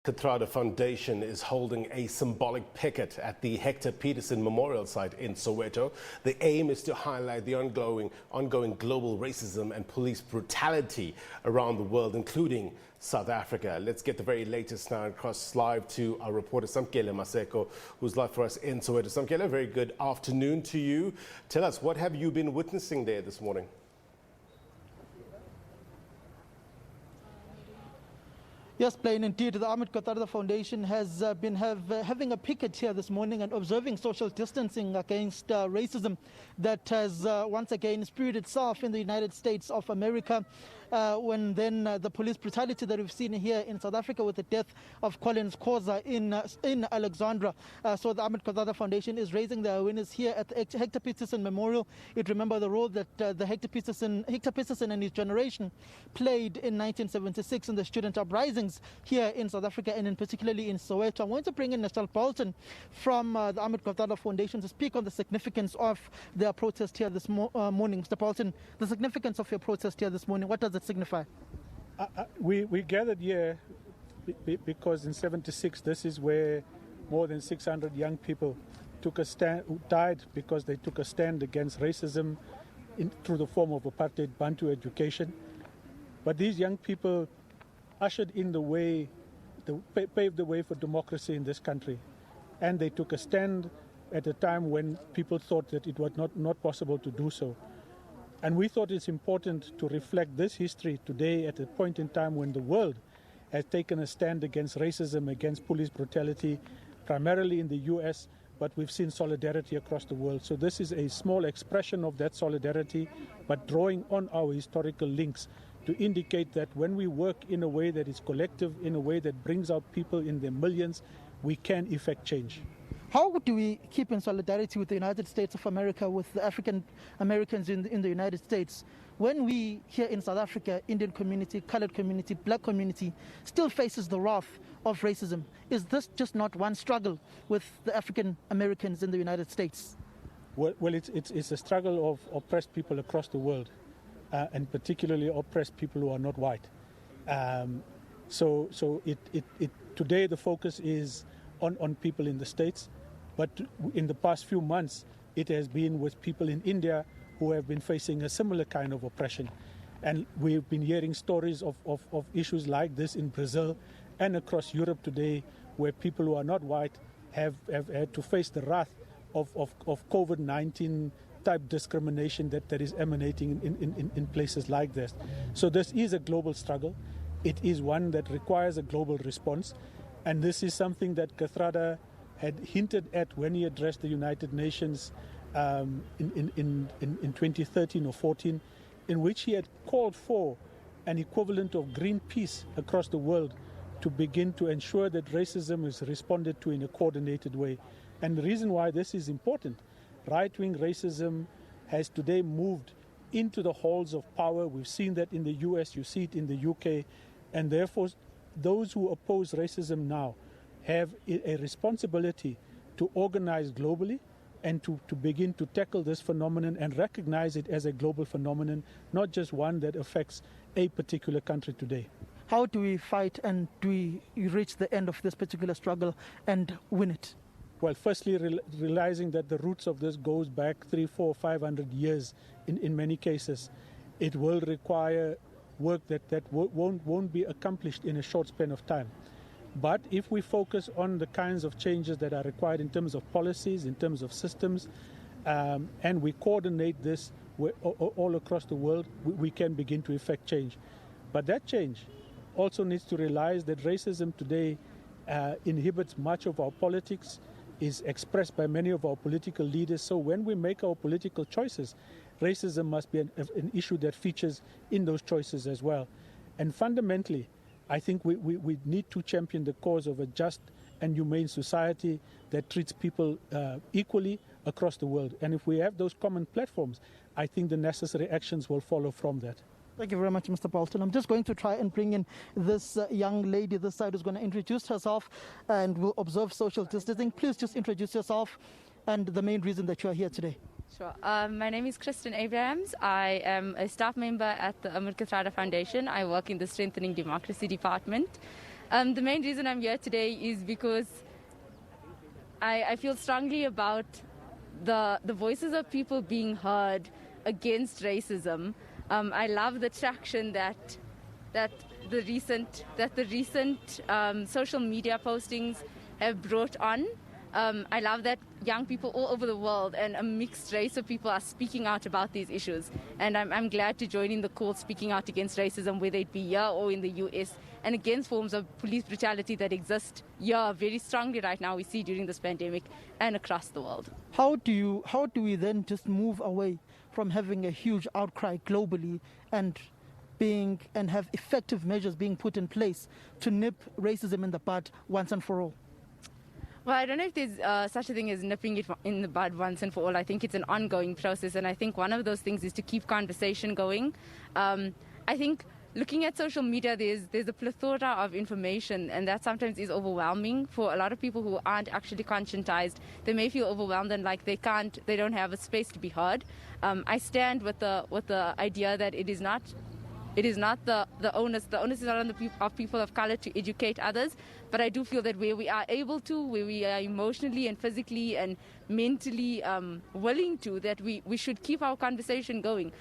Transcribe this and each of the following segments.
Kathrada Foundation is holding a symbolic picket at the Hector Peterson Memorial Site in Soweto. The aim is to highlight the ongoing global racism and police brutality around the world, including South Africa. Let's get the very latest now across live to our reporter Samkele Maseko, who's live for us in Soweto. Samkele, very good afternoon to you. Tell us, what have you been witnessing there this morning? Yes, plain indeed. The Ahmed Kathrada Foundation has been having a picket here this morning and observing social distancing against racism that has once again spewed itself in the United States of America. When then the police brutality that we've seen here in South Africa with the death of Collins Khoza in Alexandra. So the Ahmed Kathrada Foundation is raising their awareness here at the Hector Peterson Memorial. It remember the role that the Hector Peterson and his generation played in 1976 in the student uprisings here in South Africa and in particularly in Soweto. I'm going to bring in Mr. Bolton from the Ahmed Kathrada Foundation to speak on the significance of their protest here this morning. Mr. Bolton, the significance of your protest here this morning, what does it signify? We gathered here because in 76 this is where more than 600 young people took a stand, who died because they took a stand against racism through the form of apartheid Bantu education. But these young people ushered in the way, paved the way for democracy in this country. And they took a stand at a time when people thought that it was not possible to do so. And we thought it's important to reflect this history today at a point in time when the world has taken a stand against racism, against police brutality, primarily in the US, but we've seen solidarity across the world. So this is a small expression of that solidarity, but drawing on our historical links to indicate that when we work in a way that is collective, in a way that brings out people in their millions, we can effect change. How do we keep in solidarity with the United States of America, with the African Americans in the United States, when we here in South Africa, Indian community, colored community, black community, still faces the wrath of racism? Is this just not one struggle with the African Americans in the United States? Well, it's a struggle of oppressed people across the world, and particularly oppressed people who are not white. So today the focus is on people in the States, but in the past few months it has been with people in India who have been facing a similar kind of oppression. And we've been hearing stories of issues like this in Brazil and across Europe today, where people who are not white have had to face the wrath of COVID-19 type discrimination that is emanating in places like this. So this is a global struggle. It is one that requires a global response. And this is something that Kathrada had hinted at when he addressed the United Nations in 2013 or 14, in which he had called for an equivalent of green peace across the world to begin to ensure that racism is responded to in a coordinated way. And the reason why this is important, right-wing racism has today moved into the halls of power. We've seen that in the US, you see it in the UK, and therefore those who oppose racism now have a responsibility to organize globally and to begin to tackle this phenomenon and recognize it as a global phenomenon, not just one that affects a particular country today. How do we fight and do we reach the end of this particular struggle and win it? Well, firstly, realizing that the roots of this goes back 300, 400, 500 years in many cases. It will require work that won't be accomplished in a short span of time. But if we focus on the kinds of changes that are required in terms of policies, in terms of systems, and we coordinate this all across the world, we can begin to effect change. But that change also needs to realize that racism today inhibits much of our politics, is expressed by many of our political leaders. So when we make our political choices, racism must be an issue that features in those choices as well. And fundamentally, I think we need to champion the cause of a just and humane society that treats people equally across the world. And if we have those common platforms, I think the necessary actions will follow from that. Thank you very much, Mr. Bolton. I'm just going to try and bring in this young lady this side who's going to introduce herself and will observe social distancing. Please just introduce yourself and the main reason that you are here today. Sure. My name is Kristen Abrahams. I am a staff member at the Ahmed Kathrada Foundation. I work in the Strengthening Democracy Department. The main reason I'm here today is because I feel strongly about the voices of people being heard against racism. I love the traction that the recent social media postings have brought on. I love that young people all over the world and a mixed race of people are speaking out about these issues. And I'm glad to join in the call speaking out against racism, whether it be here or in the US, and against forms of police brutality that exist here very strongly right now, we see during this pandemic and across the world. How do we then just move away from having a huge outcry globally and have effective measures being put in place to nip racism in the bud once and for all? Well, I don't know if there's such a thing as nipping it in the bud once and for all. I think it's an ongoing process, and I think one of those things is to keep conversation going. I think looking at social media, there's a plethora of information, and that sometimes is overwhelming for a lot of people who aren't actually conscientized. They may feel overwhelmed and like they don't have a space to be heard. I stand with the idea that it is not the onus. The onus is not on the people of color to educate others. But I do feel that where we are able to, where we are emotionally and physically and mentally willing to, that we should keep our conversation going.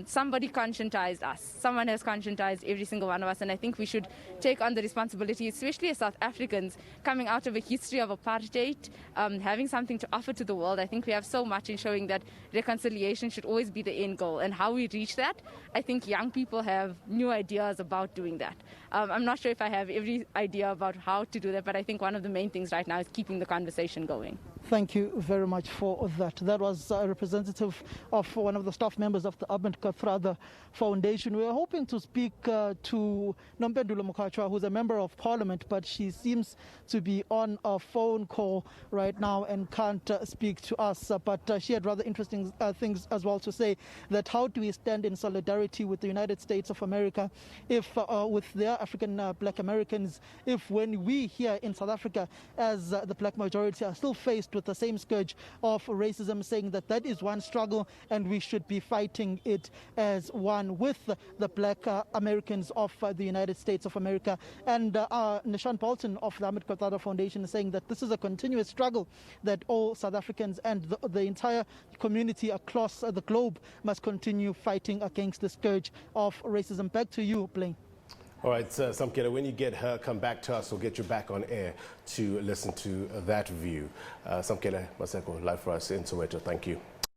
Somebody conscientized us. Someone has conscientized every single one of us. And I think we should take on the responsibility, especially as South Africans, coming out of a history of apartheid, having something to offer to the world. I think we have so much in showing that reconciliation should always be the end goal. And how we reach that, I think young people have new ideas about doing that. I'm not sure if I have every idea about how to do that, but I think one of the main things right now is keeping the conversation going. Thank you very much for that. That was a representative of one of the staff members of the Ahmed Kathrada Foundation. We are hoping to speak to Nompendulo Mokachwa, who's a member of parliament, but she seems to be on a phone call right now and can't speak to us. But she had rather interesting things as well to say, that how do we stand in solidarity with the United States of America, if with their African black Americans, if when we here in South Africa as the black majority are still faced with the same scourge of racism, saying that is one struggle and we should be fighting it as one with the black Americans of the United States of America. And Nishan Bolton of the Ahmed Kathrada Foundation is saying that this is a continuous struggle that all South Africans and the entire community across the globe must continue fighting against the scourge of racism. Back to you, Blaine. All right, Samkele, when you get her, come back to us. We'll get you back on air to listen to that view. Samkele Maseko, live for us in Soweto. Thank you.